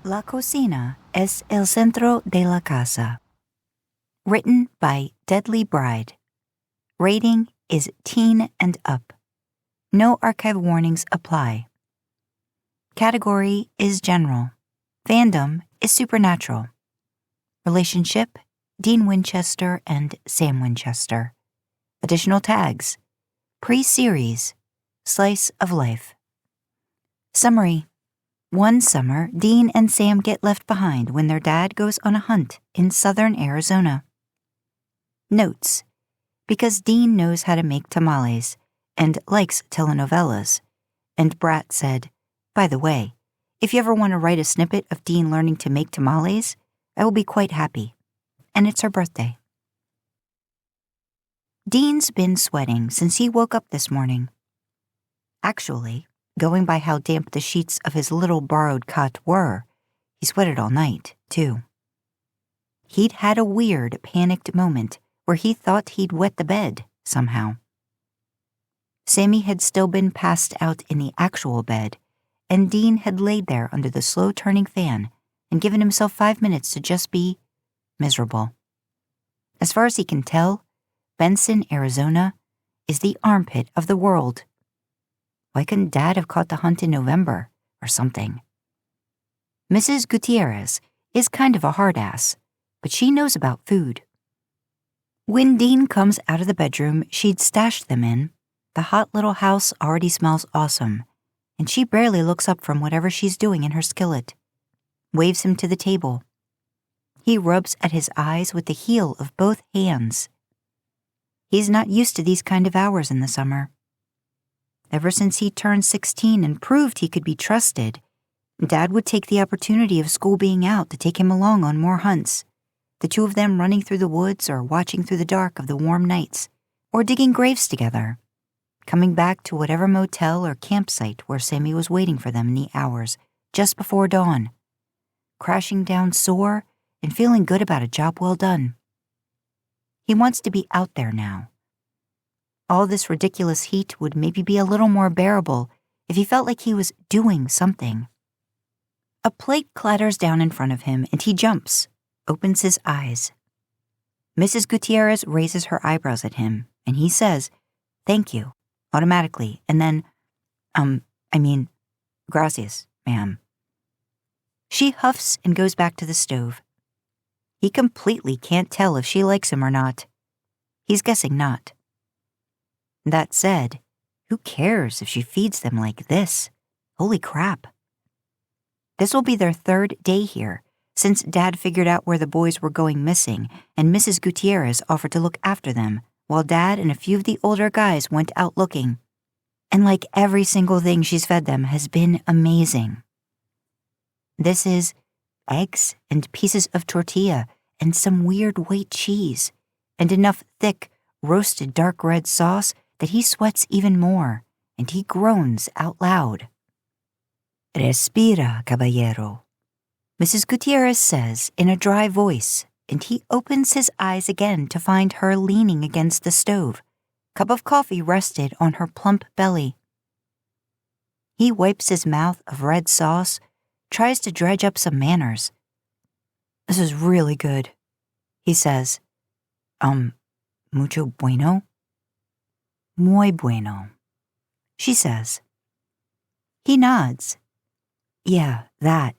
La cocina es el centro de la casa. Written by deadlybride. Rating is teen and up. No archive warnings apply. Category is general. Fandom is supernatural. Relationship, Dean Winchester and Sam Winchester. Additional tags, pre-series, slice of life. Summary. One summer, Dean and Sam get left behind when their dad goes on a hunt in southern Arizona. Notes. Because Dean knows how to make tamales and likes telenovelas, and Brat said, "By the way, if you ever want to write a snippet of Dean learning to make tamales, I will be quite happy." And it's her birthday. Dean's been sweating since he woke up this morning. Actually, going by how damp the sheets of his little borrowed cot were, he sweated all night, too. He'd had a weird, panicked moment where he thought he'd wet the bed, somehow. Sammy had still been passed out in the actual bed, and Dean had laid there under the slow-turning fan and given himself 5 minutes to just be miserable. As far as he can tell, Benson, Arizona, is the armpit of the world. Why couldn't Dad have caught the hunt in November or something? Mrs. Gutierrez is kind of a hard ass, but she knows about food. When Dean comes out of the bedroom she'd stashed them in, the hot little house already smells awesome, and she barely looks up from whatever she's doing in her skillet. Waves him to the table. He rubs at his eyes with the heel of both hands. He's not used to these kind of hours in the summer. Ever since he turned 16 and proved he could be trusted, Dad would take the opportunity of school being out to take him along on more hunts, the two of them running through the woods or watching through the dark of the warm nights, or digging graves together, coming back to whatever motel or campsite where Sammy was waiting for them in the hours just before dawn, crashing down sore and feeling good about a job well done. He wants to be out there now. All this ridiculous heat would maybe be a little more bearable if he felt like he was doing something. A plate clatters down in front of him and he jumps, opens his eyes. Mrs. Gutierrez raises her eyebrows at him and he says, "Thank you," automatically, and then, gracias, ma'am. She huffs and goes back to the stove. He completely can't tell if she likes him or not. He's guessing not. That said, who cares if she feeds them like this? Holy crap. This will be their third day here, since Dad figured out where the boys were going missing, and Mrs. Gutierrez offered to look after them, while Dad and a few of the older guys went out looking. And like every single thing she's fed them has been amazing. This is eggs and pieces of tortilla and some weird white cheese, and enough thick, roasted dark red sauce that he sweats even more, and he groans out loud. "Respira, caballero," Mrs. Gutierrez says in a dry voice, and he opens his eyes again to find her leaning against the stove, cup of coffee rested on her plump belly. He wipes his mouth of red sauce, tries to dredge up some manners. "This is really good," he says. Mucho bueno?" "Muy bueno," she says. He nods. "Yeah, that,"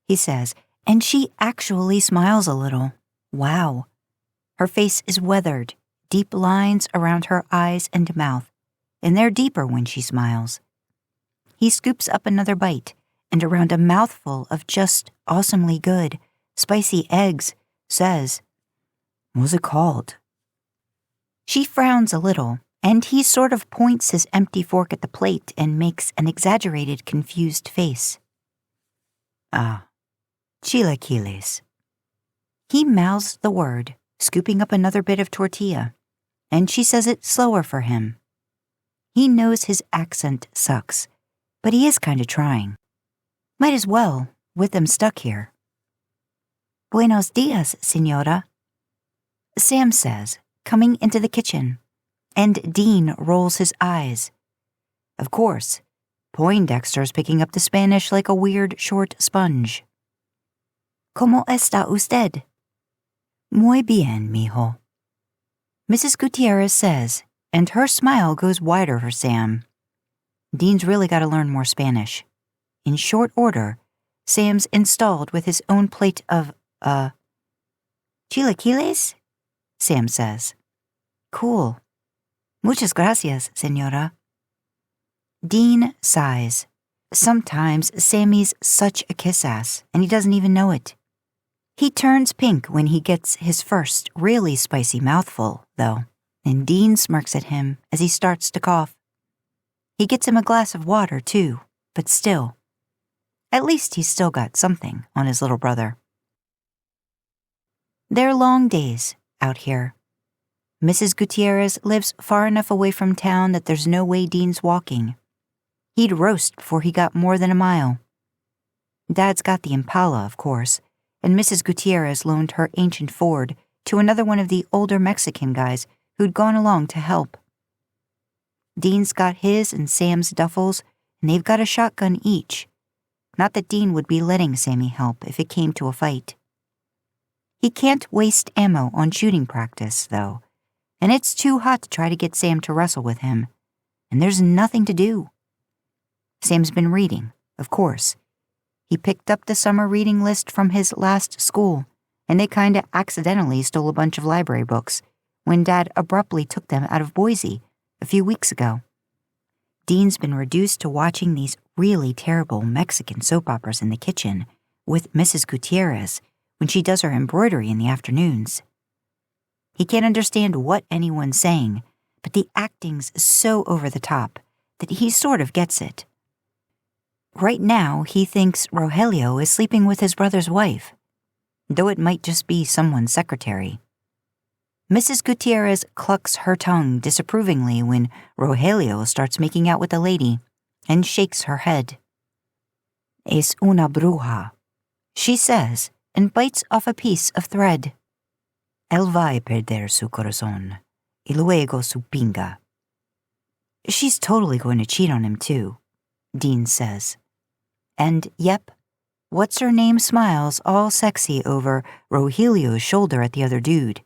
he says, and she actually smiles a little. Wow. Her face is weathered, deep lines around her eyes and mouth, and they're deeper when she smiles. He scoops up another bite, and around a mouthful of just awesomely good, spicy eggs, says, "What's it called?" She frowns a little, and he sort of points his empty fork at the plate and makes an exaggerated, confused face. Chilaquiles. He mouths the word, scooping up another bit of tortilla, and she says it slower for him. He knows his accent sucks, but he is kind of trying. Might as well, with them stuck here. "Buenos dias, señora," Sam says, coming into the kitchen, and Dean rolls his eyes. Of course, Poindexter's picking up the Spanish like a weird short sponge. ¿Cómo está usted? Muy bien, mijo. Mrs. Gutierrez says, and her smile goes wider for Sam. Dean's really got to learn more Spanish. In short order, Sam's installed with his own plate of, chilaquiles? Sam says. Cool. Muchas gracias, señora. Dean sighs. Sometimes Sammy's such a kiss-ass, and he doesn't even know it. He turns pink when he gets his first really spicy mouthful, though, and Dean smirks at him as he starts to cough. He gets him a glass of water, too, but still. At least he's still got something on his little brother. They're long days out here. Mrs. Gutierrez lives far enough away from town that there's no way Dean's walking. He'd roast before he got more than a mile. Dad's got the Impala, of course, and Mrs. Gutierrez loaned her ancient Ford to another one of the older Mexican guys who'd gone along to help. Dean's got his and Sam's duffels, and they've got a shotgun each. Not that Dean would be letting Sammy help if it came to a fight. He can't waste ammo on shooting practice, though, and it's too hot to try to get Sam to wrestle with him, and there's nothing to do. Sam's been reading, of course. He picked up the summer reading list from his last school, and they kinda accidentally stole a bunch of library books when Dad abruptly took them out of Boise a few weeks ago. Dean's been reduced to watching these really terrible Mexican soap operas in the kitchen with Mrs. Gutierrez when she does her embroidery in the afternoons. He can't understand what anyone's saying, but the acting's so over the top that he sort of gets it. Right now, he thinks Rogelio is sleeping with his brother's wife, though it might just be someone's secretary. Mrs. Gutierrez clucks her tongue disapprovingly when Rogelio starts making out with the lady and shakes her head. Es una bruja, she says, and bites off a piece of thread. Él va a perder su corazón, y luego su pinga. She's totally going to cheat on him, too, Dean says. And, yep, what's-her-name smiles all sexy over Rogelio's shoulder at the other dude,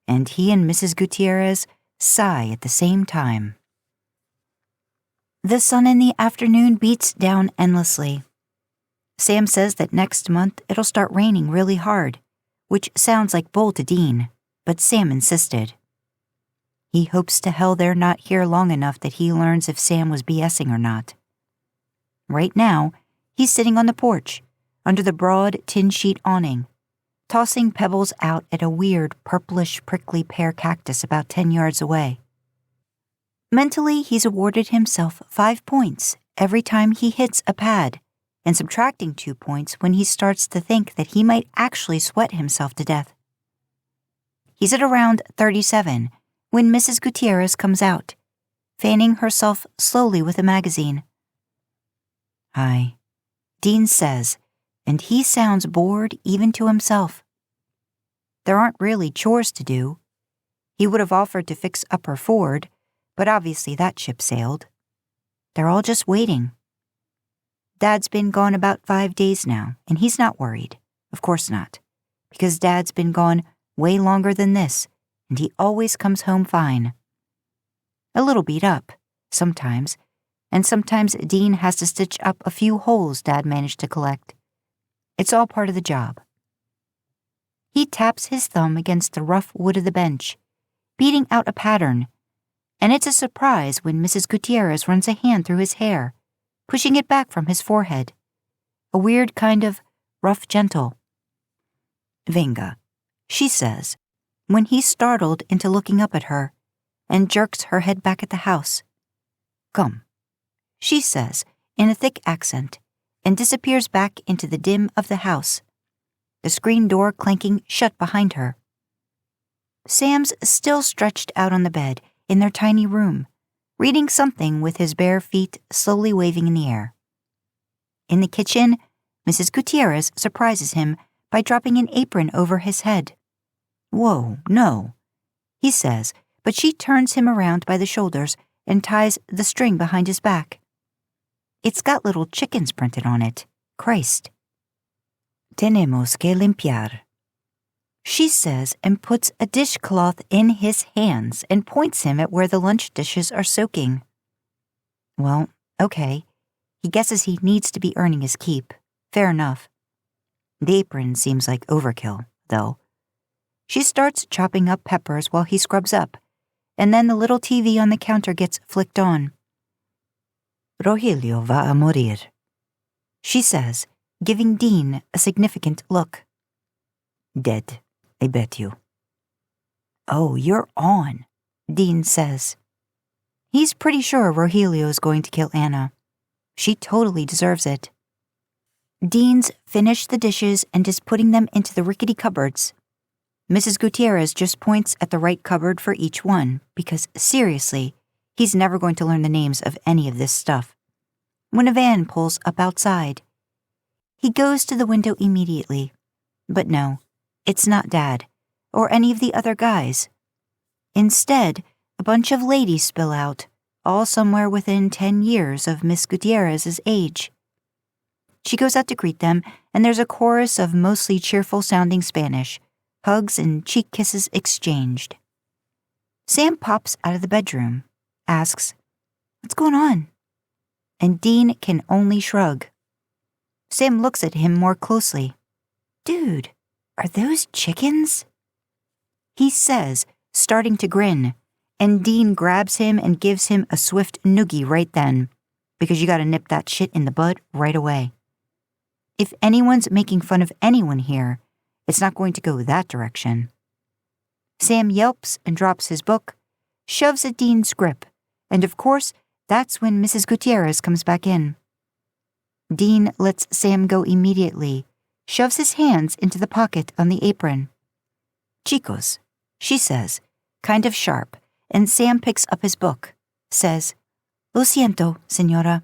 and he and Mrs. Gutierrez sigh at the same time. The sun in the afternoon beats down endlessly. Sam says that next month it'll start raining really hard, which sounds like bull to Dean, but Sam insisted. He hopes to hell they're not here long enough that he learns if Sam was BSing or not. Right now, he's sitting on the porch, under the broad tin sheet awning, tossing pebbles out at a weird purplish prickly pear cactus about 10 yards away. Mentally, he's awarded himself 5 points every time he hits a pad, and subtracting 2 points when he starts to think that he might actually sweat himself to death. He's at around 37 when Mrs. Gutierrez comes out, fanning herself slowly with a magazine. Hi, Dean says, and he sounds bored even to himself. There aren't really chores to do. He would have offered to fix up her Ford, but obviously that ship sailed. They're all just waiting. Dad's been gone about 5 days now, and he's not worried. Of course not, because Dad's been gone way longer than this, and he always comes home fine. A little beat up, sometimes, and sometimes Dean has to stitch up a few holes Dad managed to collect. It's all part of the job. He taps his thumb against the rough wood of the bench, beating out a pattern, and it's a surprise when Mrs. Gutierrez runs a hand through his hair, pushing it back from his forehead. A weird kind of rough gentle. Venga, she says, when he's startled into looking up at her, and jerks her head back at the house. Come, she says, in a thick accent, and disappears back into the dim of the house, the screen door clanking shut behind her. Sam's still stretched out on the bed in their tiny room, reading something with his bare feet slowly waving in the air. In the kitchen, Mrs. Gutierrez surprises him by dropping an apron over his head. Whoa, no, he says, but she turns him around by the shoulders and ties the string behind his back. It's got little chickens printed on it. Christ. Tenemos que limpiar. She says and puts a dishcloth in his hands and points him at where the lunch dishes are soaking. Well, okay. He guesses he needs to be earning his keep. Fair enough. The apron seems like overkill, though. She starts chopping up peppers while he scrubs up, and then the little TV on the counter gets flicked on. Rogelio va a morir, she says, giving Dean a significant look. Dead, I bet you. Oh, you're on, Dean says. He's pretty sure Rogelio's going to kill Anna. She totally deserves it. Dean's finished the dishes and is putting them into the rickety cupboards. Mrs. Gutierrez just points at the right cupboard for each one, because seriously, he's never going to learn the names of any of this stuff. When a van pulls up outside, he goes to the window immediately. But no, it's not Dad, or any of the other guys. Instead, a bunch of ladies spill out, all somewhere within 10 years of Miss Gutierrez's age. She goes out to greet them, and there's a chorus of mostly cheerful-sounding Spanish, hugs and cheek kisses exchanged. Sam pops out of the bedroom, asks, "What's going on?" And Dean can only shrug. Sam looks at him more closely. "Dude, are those chickens?" He says, starting to grin, and Dean grabs him and gives him a swift noogie right then, because you gotta nip that shit in the bud right away. If anyone's making fun of anyone here, it's not going to go that direction. Sam yelps and drops his book, shoves at Dean's grip, and of course, that's when Mrs. Gutierrez comes back in. Dean lets Sam go immediately, shoves his hands into the pocket on the apron. "Chicos," she says, kind of sharp, and Sam picks up his book, says, "Lo siento, señora,"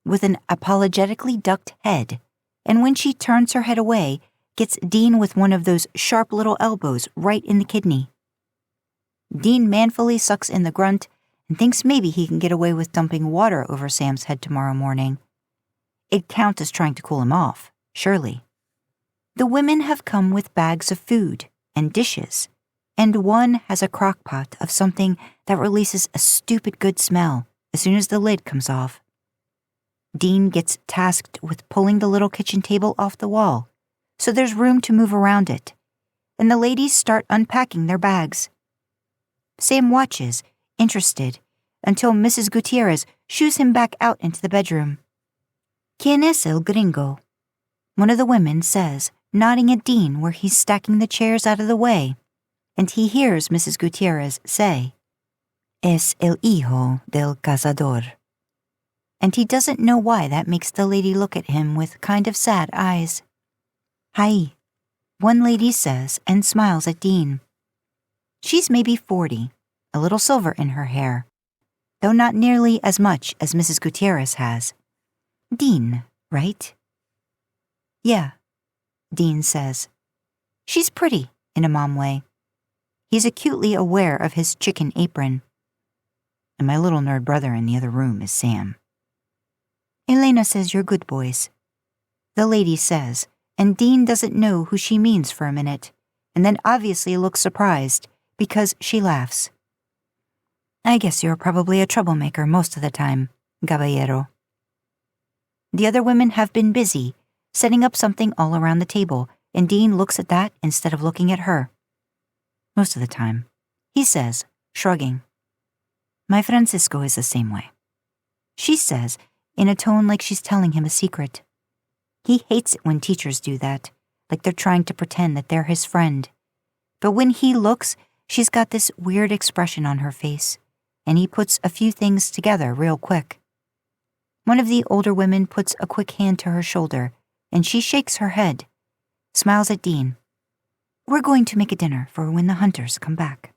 with an apologetically ducked head, and when she turns her head away, gets Dean with one of those sharp little elbows right in the kidney. Dean manfully sucks in the grunt and thinks maybe he can get away with dumping water over Sam's head tomorrow morning. It'd count as trying to cool him off, surely. The women have come with bags of food and dishes, and one has a crock pot of something that releases a stupid good smell as soon as the lid comes off. Dean gets tasked with pulling the little kitchen table off the wall, so there's room to move around it, and the ladies start unpacking their bags. Sam watches, interested, until Mrs. Gutierrez shoos him back out into the bedroom. "¿Quién es el gringo?" one of the women says, nodding at Dean where he's stacking the chairs out of the way, and he hears Mrs. Gutierrez say, "Es el hijo del cazador." And he doesn't know why that makes the lady look at him with kind of sad eyes. "Hi," one lady says and smiles at Dean. She's maybe 40, a little silver in her hair, though not nearly as much as Mrs. Gutierrez has. "Dean, right?" "Yeah," Dean says. She's pretty, in a mom way. He's acutely aware of his chicken apron. And my little nerd brother in the other room is Sam. "Elena says you're good boys," the lady says, and Dean doesn't know who she means for a minute, and then obviously looks surprised because she laughs. "I guess you're probably a troublemaker most of the time, caballero." The other women have been busy, setting up something all around the table, and Dean looks at that instead of looking at her. "Most of the time," he says, shrugging. "My Francisco is the same way," she says, in a tone like she's telling him a secret. He hates it when teachers do that, like they're trying to pretend that they're his friend. But when he looks, she's got this weird expression on her face, and he puts a few things together real quick. One of the older women puts a quick hand to her shoulder, and she shakes her head, smiles at Dean. "We're going to make a dinner for when the hunters come back.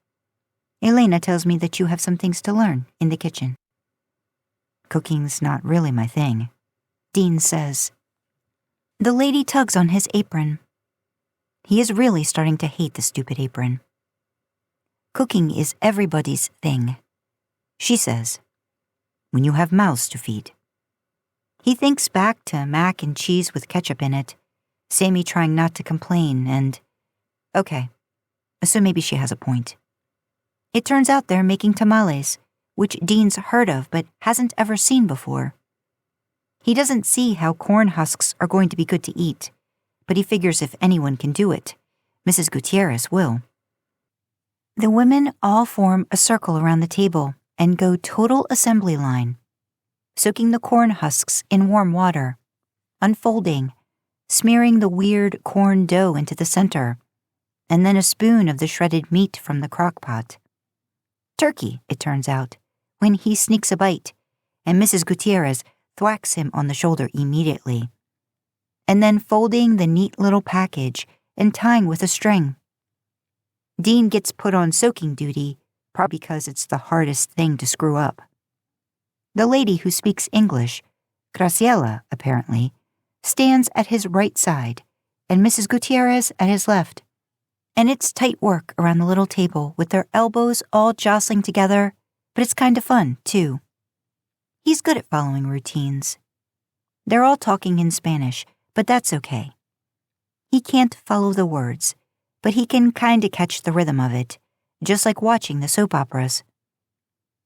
Elena tells me that you have some things to learn in the kitchen." "Cooking's not really my thing," Dean says. The lady tugs on his apron. He is really starting to hate the stupid apron. "Cooking is everybody's thing," she says, "when you have mouths to feed." He thinks back to mac and cheese with ketchup in it, Sammy trying not to complain, and okay, so maybe she has a point. It turns out they're making tamales, which Dean's heard of but hasn't ever seen before. He doesn't see how corn husks are going to be good to eat, but he figures if anyone can do it, Mrs. Gutierrez will. The women all form a circle around the table and go total assembly line, soaking the corn husks in warm water, unfolding, smearing the weird corn dough into the center, and then a spoon of the shredded meat from the crock pot. Turkey, it turns out, when he sneaks a bite, and Mrs. Gutierrez thwacks him on the shoulder immediately, and then folding the neat little package and tying with a string. Dean gets put on soaking duty, probably because it's the hardest thing to screw up. The lady who speaks English, Graciela, apparently, stands at his right side, and Mrs. Gutierrez at his left. And it's tight work around the little table with their elbows all jostling together, but it's kind of fun, too. He's good at following routines. They're all talking in Spanish, but that's okay. He can't follow the words, but he can kinda catch the rhythm of it, just like watching the soap operas.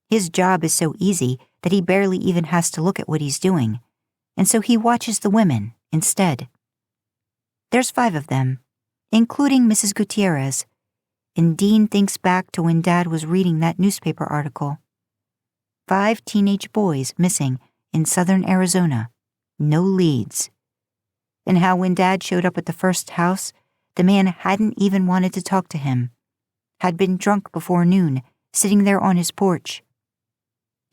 His job is so easy that he barely even has to look at what he's doing, and so he watches the women instead. There's 5 of them, including Mrs. Gutierrez, and Dean thinks back to when Dad was reading that newspaper article. 5 teenage boys missing in southern Arizona, no leads. And how when Dad showed up at the first house, the man hadn't even wanted to talk to him, had been drunk before noon, sitting there on his porch.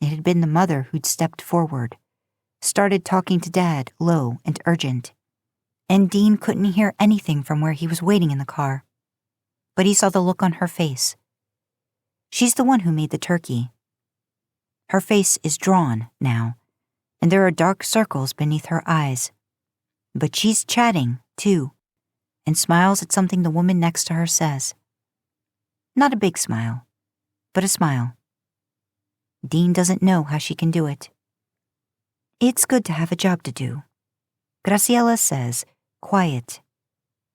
It had been the mother who'd stepped forward, started talking to Dad low and urgent, and Dean couldn't hear anything from where he was waiting in the car. But he saw the look on her face. She's the one who made the turkey. Her face is drawn now, and there are dark circles beneath her eyes. But she's chatting, too, and smiles at something the woman next to her says. Not a big smile, but a smile. Dean doesn't know how she can do it. It's good to have a job to do. Graciela says, quiet.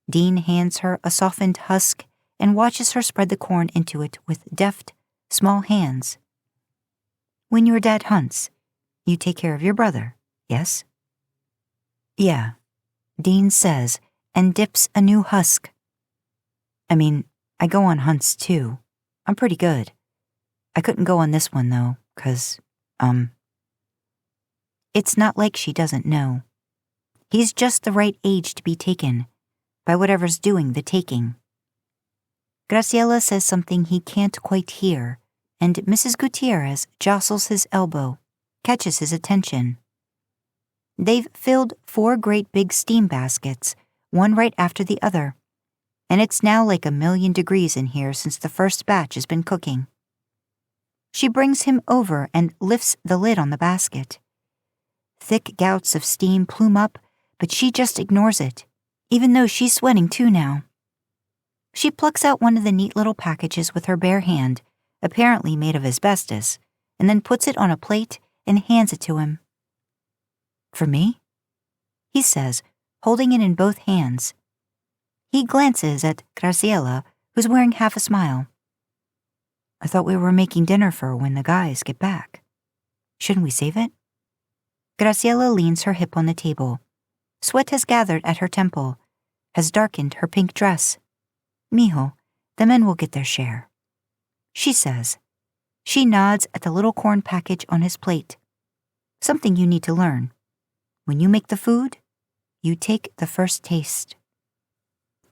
Dean hands her a softened husk and watches her spread the corn into it with deft, small hands. When your dad hunts, you take care of your brother, yes? Yeah, Dean says, and dips a new husk. I mean, I go on hunts too. I'm pretty good. I couldn't go on this one though, 'cause, It's not like she doesn't know. He's just the right age to be taken, by whatever's doing the taking. Graciela says something he can't quite hear, and Mrs. Gutierrez jostles his elbow, catches his attention. They've filled 4 great big steam baskets, one right after the other, and it's now like 1,000,000 degrees in here since the first batch has been cooking. She brings him over and lifts the lid on the basket. Thick gouts of steam plume up, but she just ignores it, even though she's sweating too now. She plucks out one of the neat little packages with her bare hand, apparently made of asbestos, and then puts it on a plate and hands it to him. For me? He says, holding it in both hands. He glances at Graciela, who's wearing half a smile. I thought we were making dinner for when the guys get back. Shouldn't we save it? Graciela leans her hip on the table. Sweat has gathered at her temple, has darkened her pink dress. Mijo, the men will get their share. She says. She nods at the little corn package on his plate. Something you need to learn. When you make the food, you take the first taste.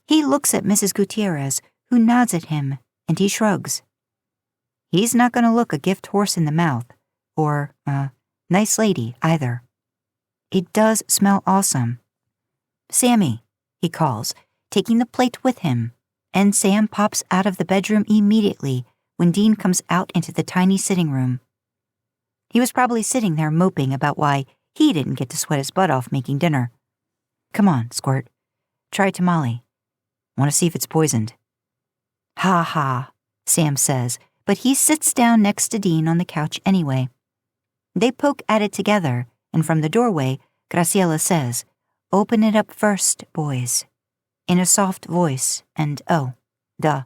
He looks at Mrs. Gutierrez, who nods at him, and he shrugs. He's not going to look a gift horse in the mouth, or, nice lady, either. It does smell awesome. Sammy, he calls, taking the plate with him, and Sam pops out of the bedroom immediately when Dean comes out into the tiny sitting room. He was probably sitting there moping about why he didn't get to sweat his butt off making dinner. Come on, Squirt. Try tamale. Want to see if it's poisoned. Ha ha, Sam says, but he sits down next to Dean on the couch anyway. They poke at it together, and from the doorway, Graciela says, "Open it up first, boys," in a soft voice, and oh, duh.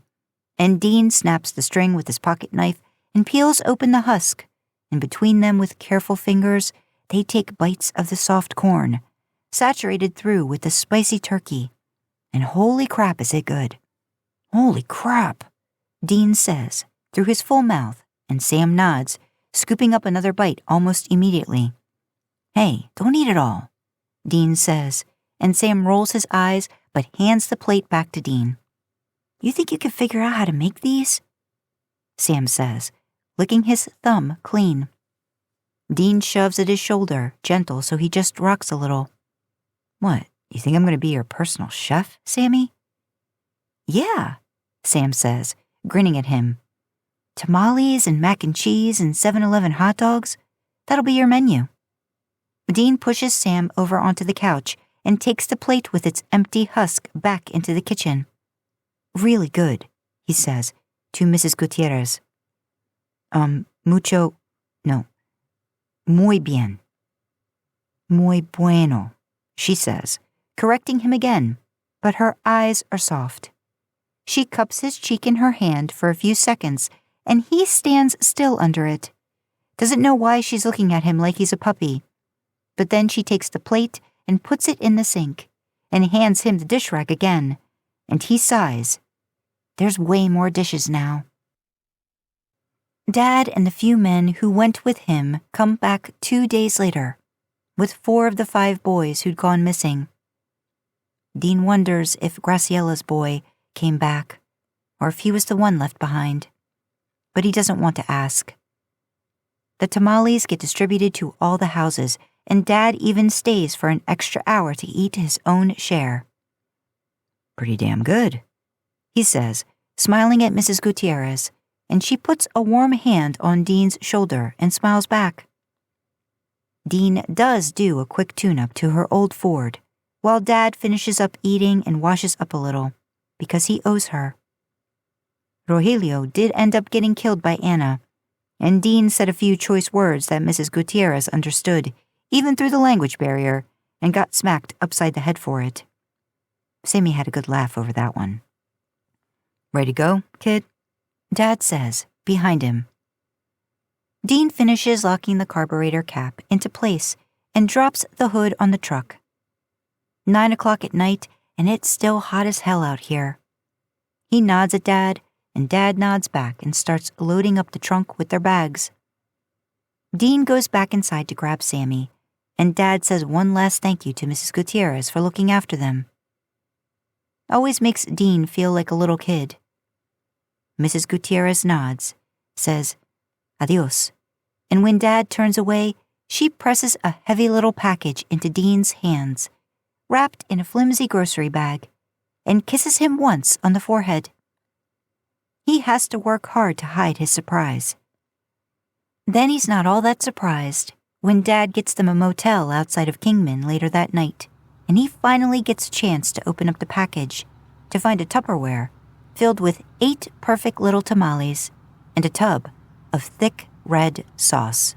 And Dean snaps the string with his pocket knife and peels open the husk, and between them with careful fingers, they take bites of the soft corn, saturated through with the spicy turkey. And holy crap, is it good. "Holy crap," Dean says through his full mouth, and Sam nods, scooping up another bite almost immediately. "Hey, don't eat it all," Dean says, and Sam rolls his eyes but hands the plate back to Dean. "You think you can figure out how to make these?" Sam says, licking his thumb clean. Dean shoves at his shoulder, gentle so he just rocks a little. "What, you think I'm going to be your personal chef, Sammy?" "Yeah," Sam says, grinning at him. "Tamales and mac and cheese and 7-Eleven hot dogs? That'll be your menu." Dean pushes Sam over onto the couch and takes the plate with its empty husk back into the kitchen. "Really good," he says to Mrs. Gutierrez. Muy bien." "Muy bueno," she says, correcting him again, but her eyes are soft. She cups his cheek in her hand for a few seconds, and he stands still under it. Doesn't know why she's looking at him like he's a puppy. But then she takes the plate and puts it in the sink, and hands him the dish rack again, and he sighs. There's way more dishes now. Dad and the few men who went with him come back 2 days later, with 4 of the 5 boys who'd gone missing. Dean wonders if Graciella's boy came back, or if he was the one left behind. But he doesn't want to ask. The tamales get distributed to all the houses, and Dad even stays for an extra hour to eat his own share. "Pretty damn good," he says, smiling at Mrs. Gutierrez, and she puts a warm hand on Dean's shoulder and smiles back. Dean does do a quick tune-up to her old Ford, while Dad finishes up eating and washes up a little, because he owes her. Rogelio did end up getting killed by Anna, and Dean said a few choice words that Mrs. Gutierrez understood, even through the language barrier, and got smacked upside the head for it. Sammy had a good laugh over that one. "Ready to go, kid?" Dad says, behind him. Dean finishes locking the carburetor cap into place and drops the hood on the truck. 9 o'clock at night, and it's still hot as hell out here. He nods at Dad, and Dad nods back and starts loading up the trunk with their bags. Dean goes back inside to grab Sammy, and Dad says one last thank you to Mrs. Gutierrez for looking after them. Always makes Dean feel like a little kid. Mrs. Gutierrez nods, says, "Adios," and when Dad turns away, she presses a heavy little package into Dean's hands, wrapped in a flimsy grocery bag, and kisses him once on the forehead. He has to work hard to hide his surprise. Then he's not all that surprised when Dad gets them a motel outside of Kingman later that night, and he finally gets a chance to open up the package to find a Tupperware filled with 8 perfect little tamales and a tub of thick red sauce.